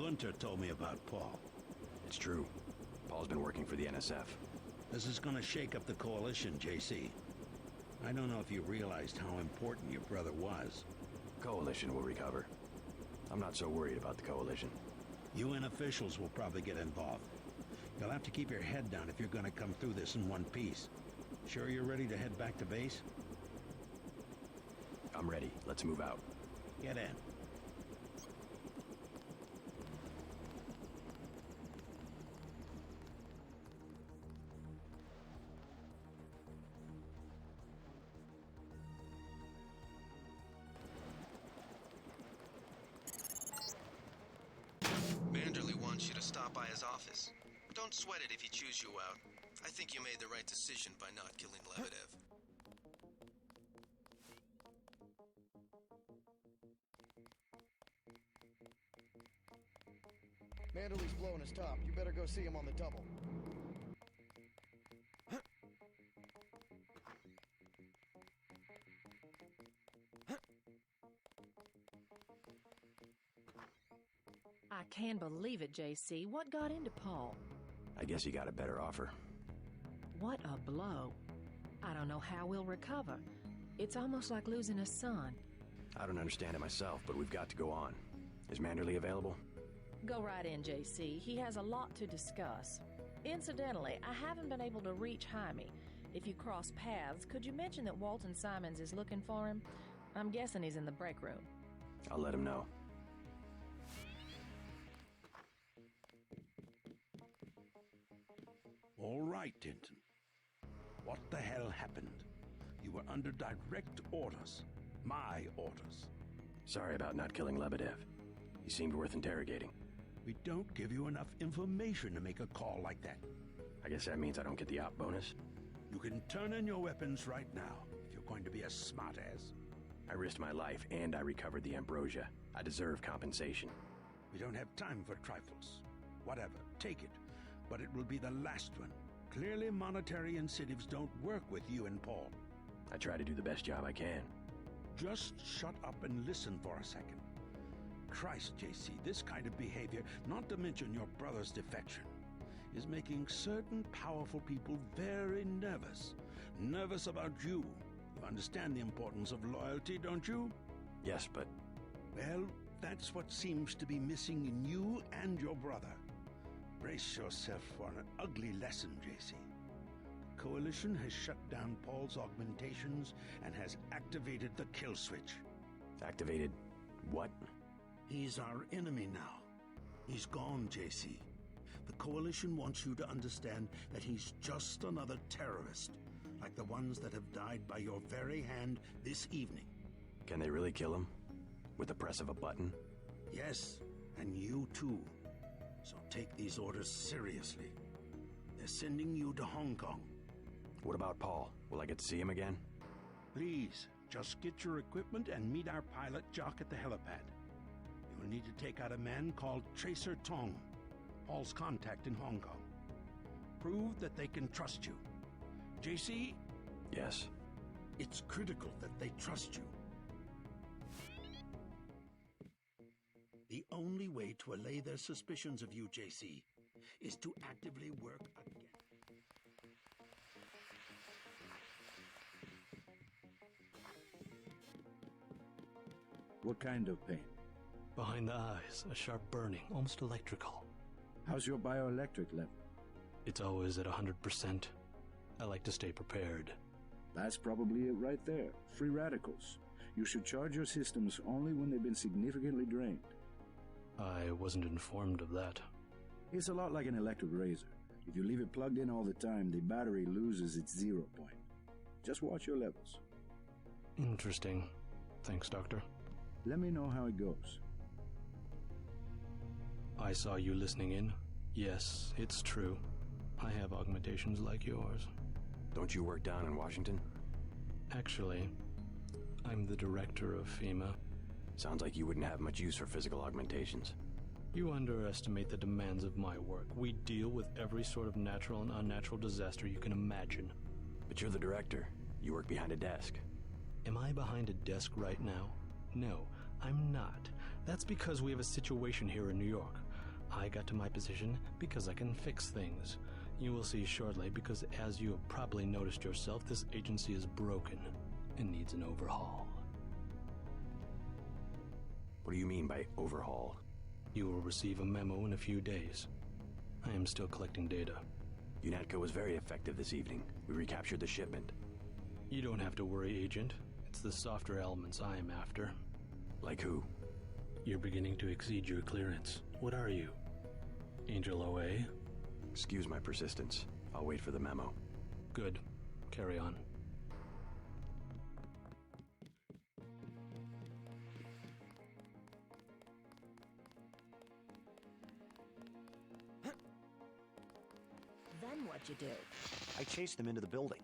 Gunther told me about Paul. It's true. Paul's been working for the NSF. This is gonna shake up the coalition, JC. I don't know if you realized how important your brother was. Coalition will recover. I'm not so worried about the coalition. UN officials will probably get involved. You'll have to keep your head down if you're gonna come through this in one piece. Sure you're ready to head back to base? I'm ready. Let's move out. Get in. Manderley wants you to stop by his office. Don't sweat it if he chews you out. I think you made the right decision by not killing Lebedev. Manderley's blowing his top. You better go see him on the double. I can't believe it, JC. What got into Paul? I guess he got a better offer. What a blow. I don't know how we'll recover. It's almost like losing a son. I don't understand it myself, but we've got to go on. Is Manderley available? Go right in, JC. He has a lot to discuss. Incidentally, I haven't been able to reach Jaime. If you cross paths, could you mention that Walton Simons is looking for him? I'm guessing he's in the break room. I'll let him know. All right, Tintin. What the hell happened? You were under direct orders. My orders. Sorry about not killing Lebedev. He seemed worth interrogating. We don't give you enough information to make a call like that. I guess that means I don't get the op bonus. You can turn in your weapons right now if you're going to be a smartass. I risked my life and I recovered the ambrosia. I deserve compensation. We don't have time for trifles. Whatever, take it. But it will be the last one. Clearly monetary incentives don't work with you and Paul. I try to do the best job I can. Just shut up and listen for a second. Christ, JC, this kind of behavior, not to mention your brother's defection, is making certain powerful people very nervous. Nervous about you. You understand the importance of loyalty, don't you? Yes, but... Well, that's what seems to be missing in you and your brother. Brace yourself for an ugly lesson, JC. The Coalition has shut down Paul's augmentations and has activated the kill switch. Activated what? He's our enemy now. He's gone, JC. The Coalition wants you to understand that he's just another terrorist, like the ones that have died by your very hand this evening. Can they really kill him? With the press of a button? Yes, and you too. So take these orders seriously. They're sending you to Hong Kong. What about Paul? Will I get to see him again? Please, just get your equipment and meet our pilot, Jock, at the helipad. You'll need to take out a man called Tracer Tong, Paul's contact in Hong Kong. Prove that they can trust you. JC? Yes. It's critical that they trust you. The only way to allay their suspicions of you, JC, is to actively work again. What kind of pain? Behind the eyes, a sharp burning, almost electrical. How's your bioelectric level? It's always at 100%. I like to stay prepared. That's probably it right there. Free radicals. You should charge your systems only when they've been significantly drained. I wasn't informed of that. It's a lot like an electric razor. If you leave it plugged in all the time, the battery loses its 0 point. Just watch your levels. Interesting. Thanks, Doctor. Let me know how it goes. I saw you listening in. Yes, it's true. I have augmentations like yours. Don't you work down in Washington? Actually, I'm the director of FEMA. Sounds like you wouldn't have much use for physical augmentations. You underestimate the demands of my work. We deal with every sort of natural and unnatural disaster you can imagine. But you're the director. You work behind a desk. Am I behind a desk right now? No, I'm not. That's because we have a situation here in New York. I got to my position because I can fix things. You will see shortly, because as you have probably noticed yourself, this agency is broken and needs an overhaul. What do you mean by overhaul? You will receive a memo in a few days. I am still collecting data. UNATCO was very effective this evening. We recaptured the shipment. You don't have to worry, Agent. It's the softer elements I am after. Like who? You're beginning to exceed your clearance. What are you? Angel OA? Excuse my persistence. I'll wait for the memo. Good. Carry on. Then what'd you do? I chased them into the building.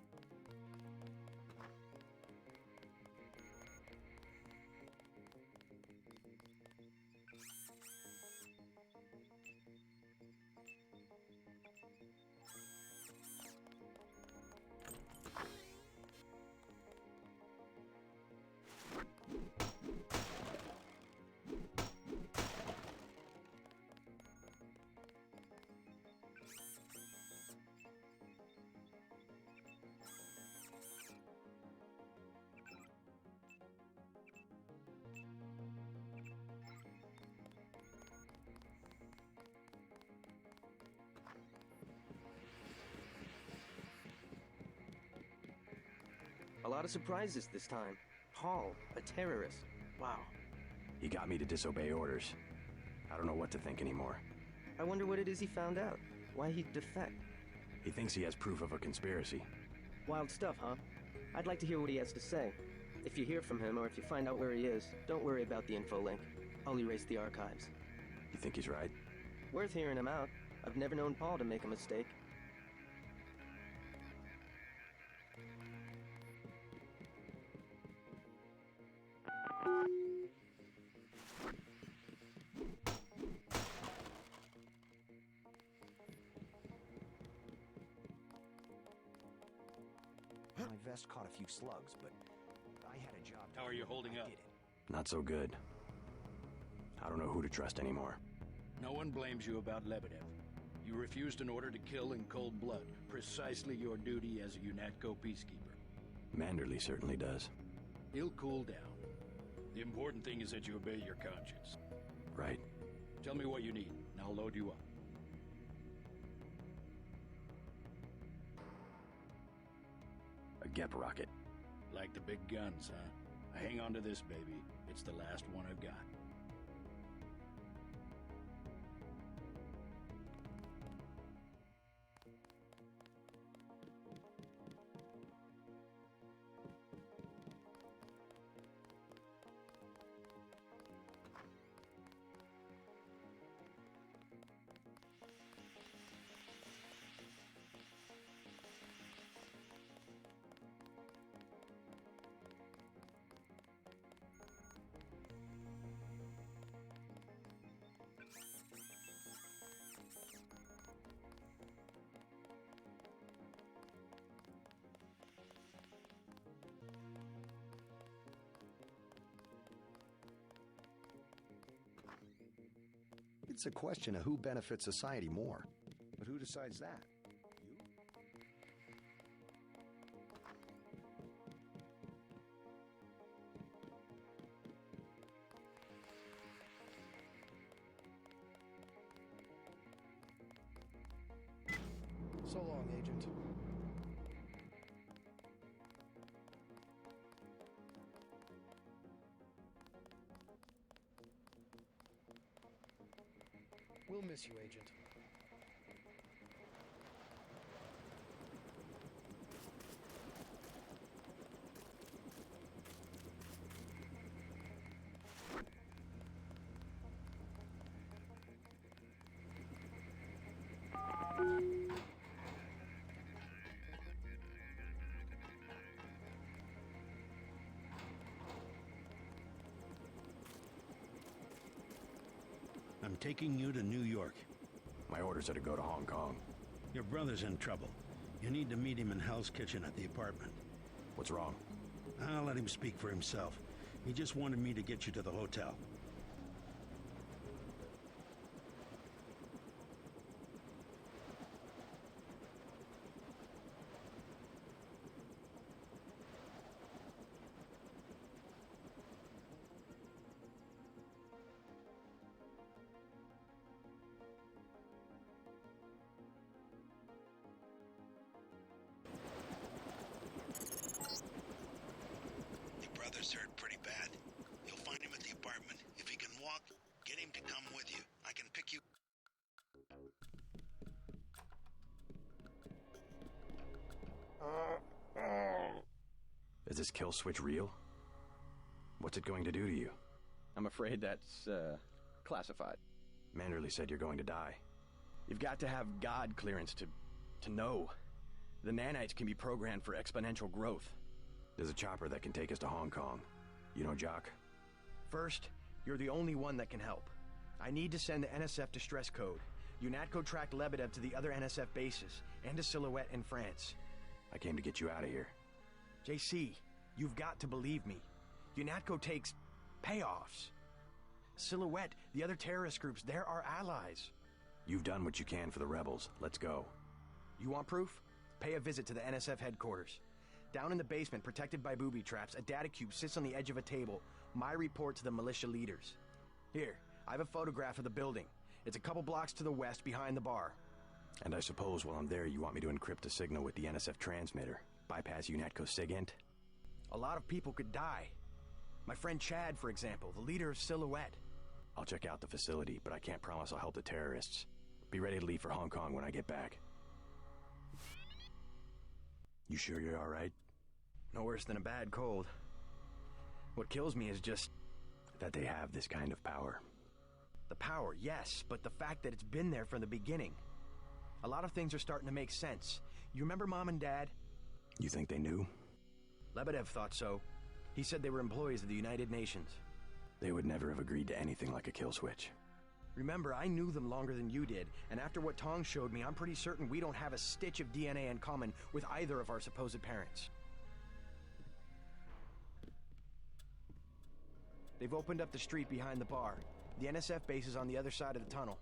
A lot of surprises this time. Paul, a terrorist. Wow. He got me to disobey orders. I don't know what to think anymore. I wonder what it is he found out. Why he'd defect. He thinks he has proof of a conspiracy. Wild stuff, huh? I'd like to hear what he has to say. If you hear from him, or if you find out where he is, don't worry about the info link. I'll erase the archives. You think he's right? Worth hearing him out. I've never known Paul to make a mistake. My vest caught a few slugs, but I had a job to How are do. you holding I up? did it. Not so good. I don't know who to trust anymore. No one blames you about Lebedev. You refused an order to kill in cold blood, precisely your duty as a UNATCO peacekeeper. Manderley certainly does. He'll cool down. The important thing is that you obey your conscience. Right. Tell me what you need, and I'll load you up. A Gep rocket. Like the big guns, huh? Hang on to this, baby. It's the last one I've got. It's a question of who benefits society more. But who decides that? You? So long, Agent. We'll miss you, Agent. I'm taking you to New York. My orders are to go to Hong Kong. Your brother's in trouble. You need to meet him in Hell's Kitchen at the apartment. What's wrong? I'll let him speak for himself. He just wanted me to get you to the hotel. kill switch real? What's it going to do to you? I'm afraid that's, classified. Manderley said you're going to die. You've got to have God clearance to know. The nanites can be programmed for exponential growth. There's a chopper that can take us to Hong Kong. You know Jock? First, you're the only one that can help. I need to send the NSF distress code. UNATCO tracked Lebedev to the other NSF bases, and to Silhouette in France. I came to get you out of here. JC, you've got to believe me. UNATCO takes payoffs. Silhouette, the other terrorist groups, they're our allies. You've done what you can for the rebels. Let's go. You want proof? Pay a visit to the NSF headquarters. Down in the basement, protected by booby traps, a data cube sits on the edge of a table. My report to the militia leaders. Here, I have a photograph of the building. It's a couple blocks to the west, behind the bar. And I suppose while I'm there, you want me to encrypt a signal with the NSF transmitter. Bypass UNATCO SIGINT? A lot of people could die. My friend Chad, for example, the leader of Silhouette. I'll check out the facility, but I can't promise I'll help the terrorists. Be ready to leave for Hong Kong when I get back. You sure you're all right? No worse than a bad cold. What kills me is just that they have this kind of power. The power, yes, but the fact that it's been there from the beginning. A lot of things are starting to make sense. You remember Mom and Dad? You think they knew? Lebedev thought so. He said they were employees of the United Nations. They would never have agreed to anything like a kill switch. Remember, I knew them longer than you did, and after what Tong showed me, I'm pretty certain we don't have a stitch of DNA in common with either of our supposed parents. They've opened up the street behind the bar. The NSF base is on the other side of the tunnel.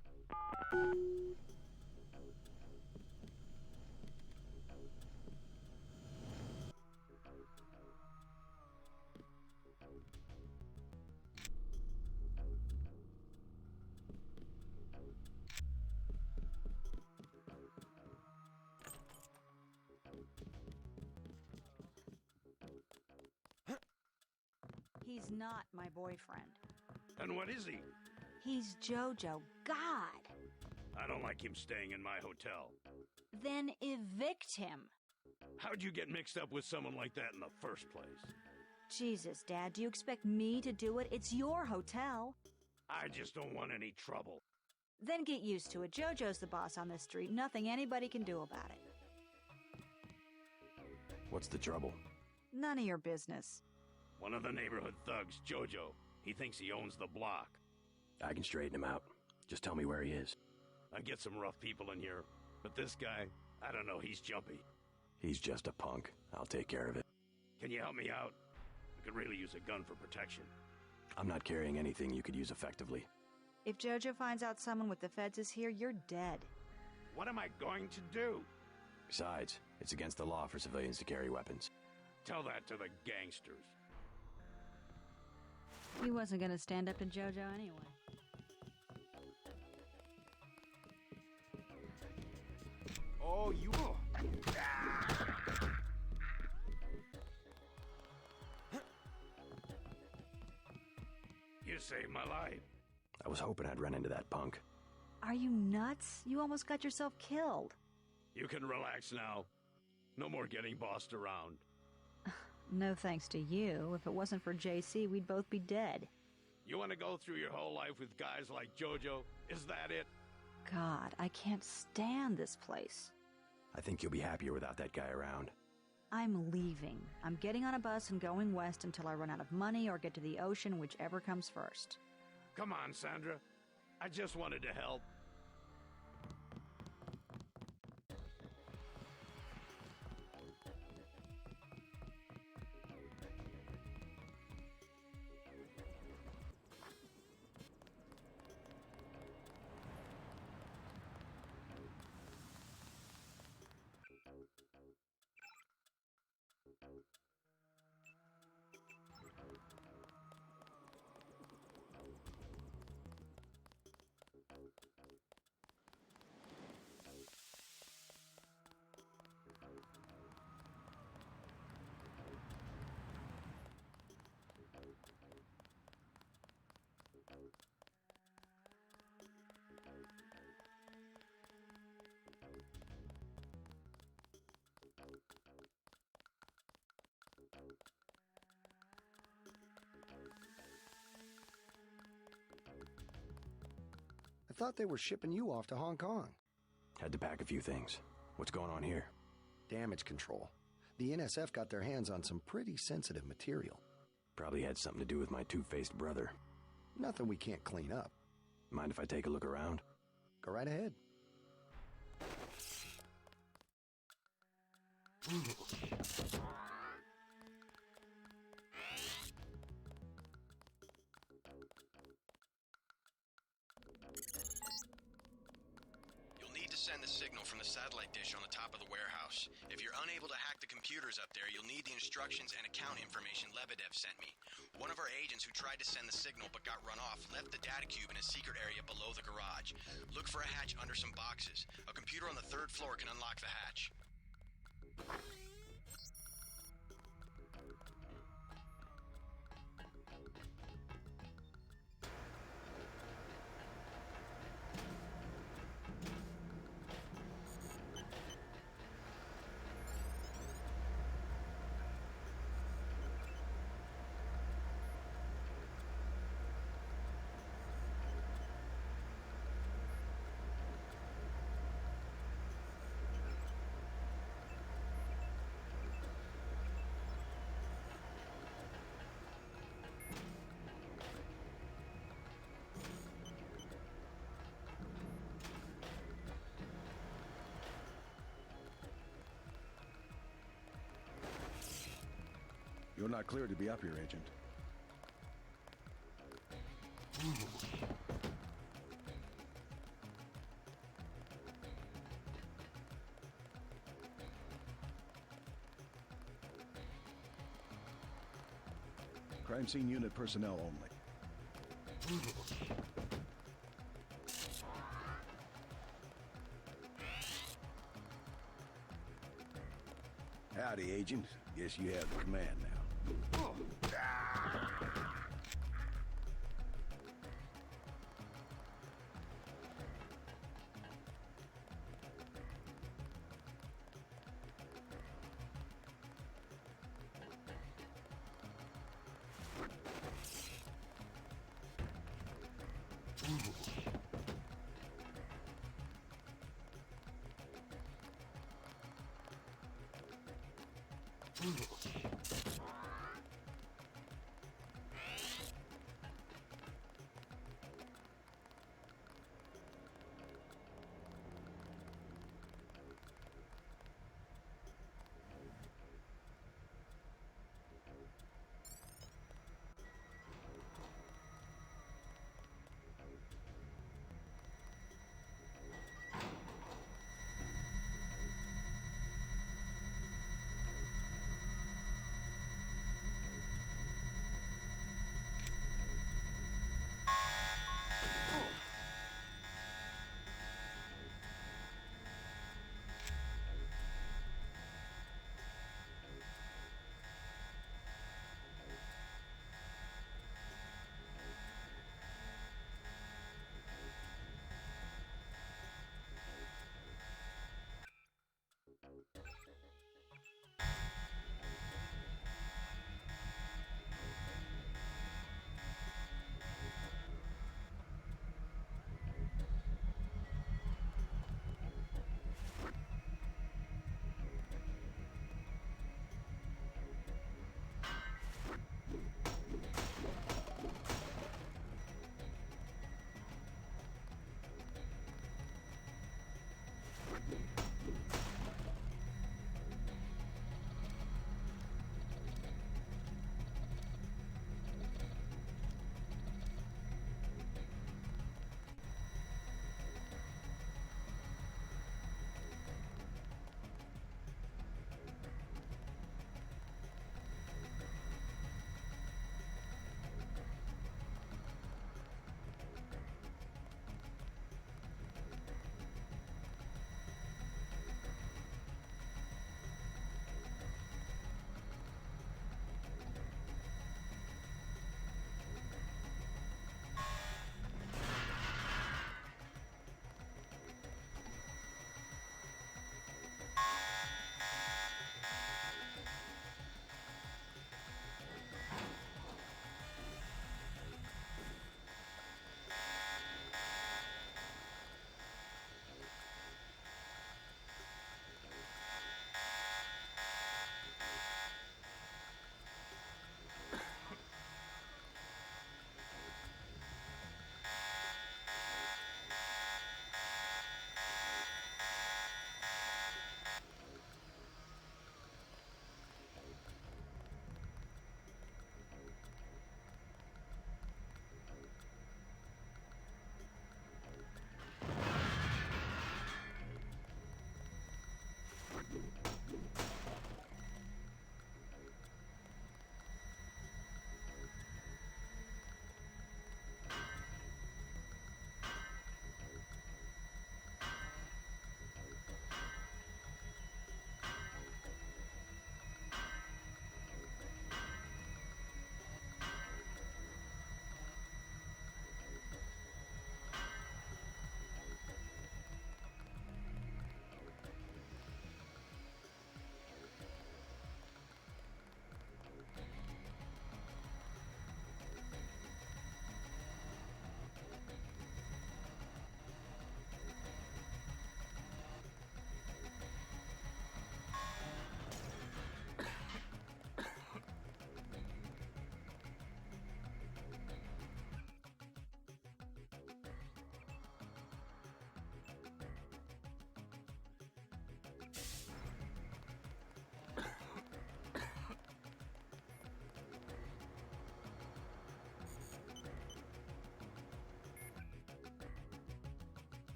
He's not my boyfriend. And what is he? He's Jojo. God! I don't like him staying in my hotel. Then evict him. How'd you get mixed up with someone like that in the first place? Jesus, Dad, do you expect me to do it? It's your hotel. I just don't want any trouble. Then get used to it. Jojo's the boss on this street. Nothing anybody can do about it. What's the trouble? None of your business. One of the neighborhood thugs, Jojo. He thinks he owns the block. I can straighten him out. Just tell me where he is. I get some rough people in here, but this guy, I don't know, he's jumpy. He's just a punk. I'll take care of it. Can you help me out? I could really use a gun for protection. I'm not carrying anything you could use effectively. If Jojo finds out someone with the feds is here, you're dead. What am I going to do? Besides, it's against the law for civilians to carry weapons. Tell that to the gangsters. He wasn't gonna stand up to Jojo anyway. Oh, you... You saved my life. I was hoping I'd run into that punk. Are you nuts? You almost got yourself killed. You can relax now. No more getting bossed around. No thanks to you. If it wasn't for JC, we'd both be dead. You want to go through your whole life with guys like Jojo? Is that it? God, I can't stand this place. I think you'll be happier without that guy around. I'm leaving. I'm getting on a bus and going west until I run out of money or get to the ocean, whichever comes first. Come on, Sandra. I just wanted to help. thought they were shipping you off to Hong Kong. Had to pack a few things. What's going on here? Damage control. The NSF got their hands on some pretty sensitive material. Probably had something to do with my two-faced brother. Nothing we can't clean up. Mind if I take a look around? Go right ahead. You'll need to send the signal from the satellite dish on the top of the warehouse. If you're unable to hack the computers up there, you'll need the instructions and account information Lebedev sent me. One of our agents who tried to send the signal but got run off left the data cube in a secret area below the garage. Look for a hatch under some boxes. A computer on the 3rd floor can unlock the hatch. You're not cleared to be up here, Agent. Crime scene unit personnel only. Howdy, Agent. Guess you have the command now.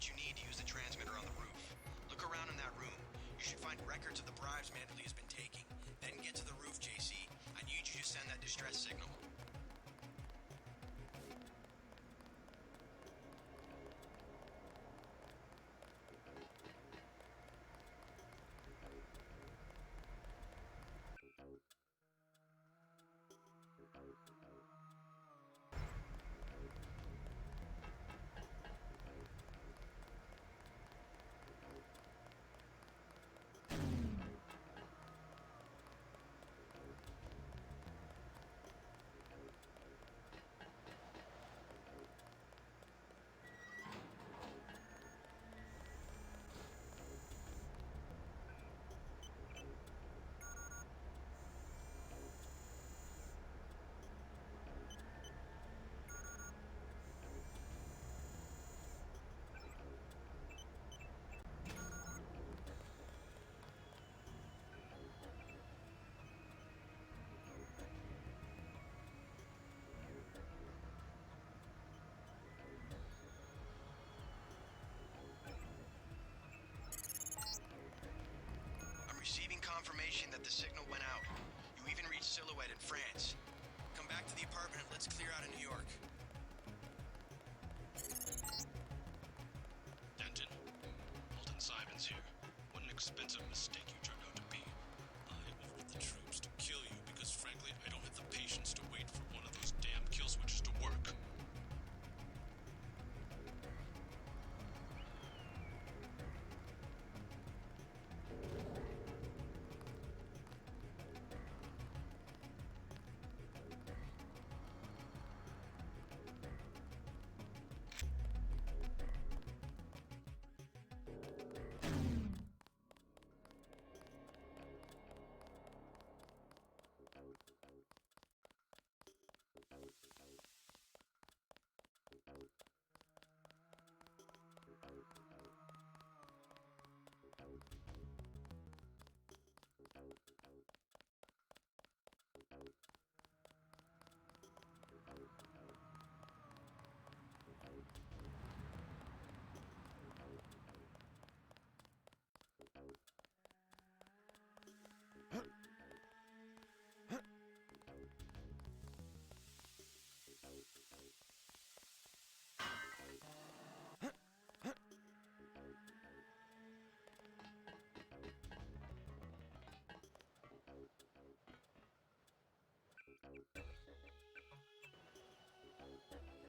what you need to use the transmitter on the roof. Look around in that room. You should find records of the bribes Manderley has been taking. Then get to the roof, JC. I need you to send that distress signal. Confirmation that the signal went out. You even reached Silhouette in France. Come back to the apartment and let's clear out of New York. Denton, Alton Simons here. What an expensive mistake you turned out to be. I ordered the troops to kill you because frankly I don't have the patience to wait for one of those damn kill switches to work.